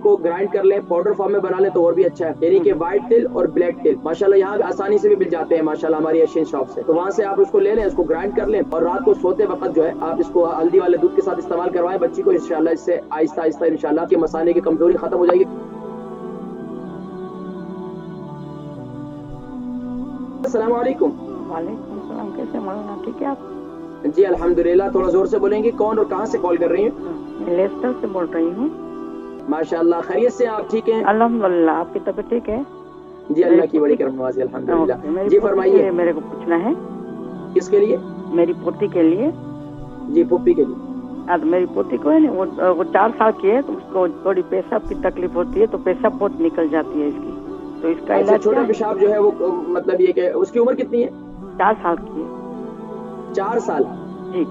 کو گرائنڈ کر لیں، پاؤڈر فارم میں بنا لیں تو اور بھی اچھا ہے، یعنی کہ وائٹ تل اور بلیک تل ماشاءاللہ یہاں آسانی سے بھی مل جاتے ہیں ماشاءاللہ ہماری ایشین شاپ سے، تو وہاں سے آپ اس کو لے لیں، اس کو گرائنڈ کر لیں اور رات کو سوتے وقت جو ہے آپ اس کو ہلدی والے دودھ کے ساتھ استعمال کروائیں بچی کو، انشاءاللہ اس سے آہستہ آہستہ انشاءاللہ کہ مثانے کی کمزوری ختم ہو جائے گی۔ السلام علیکم۔ وعلیکم السلام، کیسے مولانا؟ ٹھیک ہے آپ؟ جی الحمدللہ، تھوڑا زور سے بولیں گے، کون اور کہاں سے کال کر رہی ہیں؟ میں لیسٹر سے بول رہی ہوں۔ ماشاءاللہ، خیریت سے آپ ٹھیک ہیں؟ الحمدللہ، آپ کی طبیعت ٹھیک ہے؟ جی اللہ کی بڑی کرم نوازی الحمدللہ۔ میری جی پوتی کے فرمائیے، لیے میرے کو پوچھنا ہے۔ کس کے لیے؟ میری پوتی کے لیے۔ جی پھوپھی کے لیے۔ ہاں، تو میری پوتی کو ہے نا، وہ 4 سال کی ہے، تو اس کو تھوڑی پیشاب کی تکلیف ہوتی ہے، تو پیشاب بہت نکل جاتی ہے اس کی، تو اس کا اچھا، علاج چھوٹا کیا ہے؟ پیشاب جو ہے وہ مطلب یہ کہ اس کی عمر کتنی ہے؟ 4 سال کی ہے۔ 4 سال؟ جی۔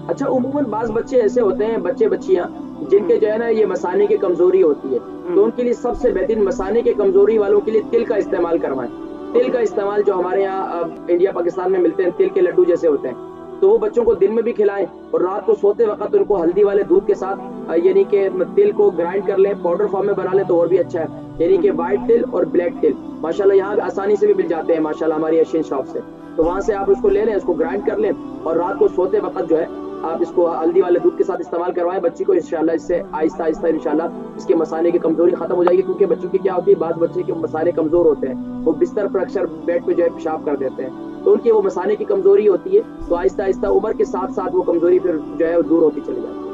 اچھا، عموماً بعض بچے ایسے ہوتے ہیں، بچے بچیاں جن کے جو ہے نا یہ مثانے کی کمزوری ہوتی ہے، تو ان کے لیے سب سے بہترین مثانے کی کمزوری والوں کے لیے تل کا استعمال کروائیں۔ تل کا استعمال جو ہمارے یہاں انڈیا پاکستان میں ملتے ہیں، تل کے لڈو جیسے ہوتے ہیں، تو وہ بچوں کو دن میں بھی کھلائیں اور رات کو سوتے وقت ان کو ہلدی والے دودھ کے ساتھ یعنی کہ تل کو گرائنڈ کر لیں، پاؤڈر فارم میں بنا لیں تو اور بھی اچھا ہے، یعنی کہ وائٹ تل اور بلیک تل ماشاءاللہ یہاں آسانی سے بھی مل جاتے ہیں ماشاءاللہ ہماری ایشین شاپ سے، تو وہاں سے آپ اس کو لے لیں، اس کو گرائنڈ کر لیں اور رات کو سوتے وقت جو ہے آپ اس کو ہلدی والے دودھ کے ساتھ استعمال کروائیں بچی کو، انشاءاللہ اس سے آہستہ آہستہ انشاءاللہ اس کے مثانے کی کمزوری ختم ہو جائے گی، کیونکہ بچوں کی کیا ہوتی ہے، بعض بچے کے مثانے کمزور ہوتے ہیں، وہ بستر پر اکثر بیڈ پہ جو ہے پیشاب کر دیتے ہیں، تو ان کی وہ مثانے کی کمزوری ہوتی ہے، تو آہستہ آہستہ عمر کے ساتھ ساتھ وہ کمزوری پھر جو ہے دور ہوتی چلی جاتی ہے۔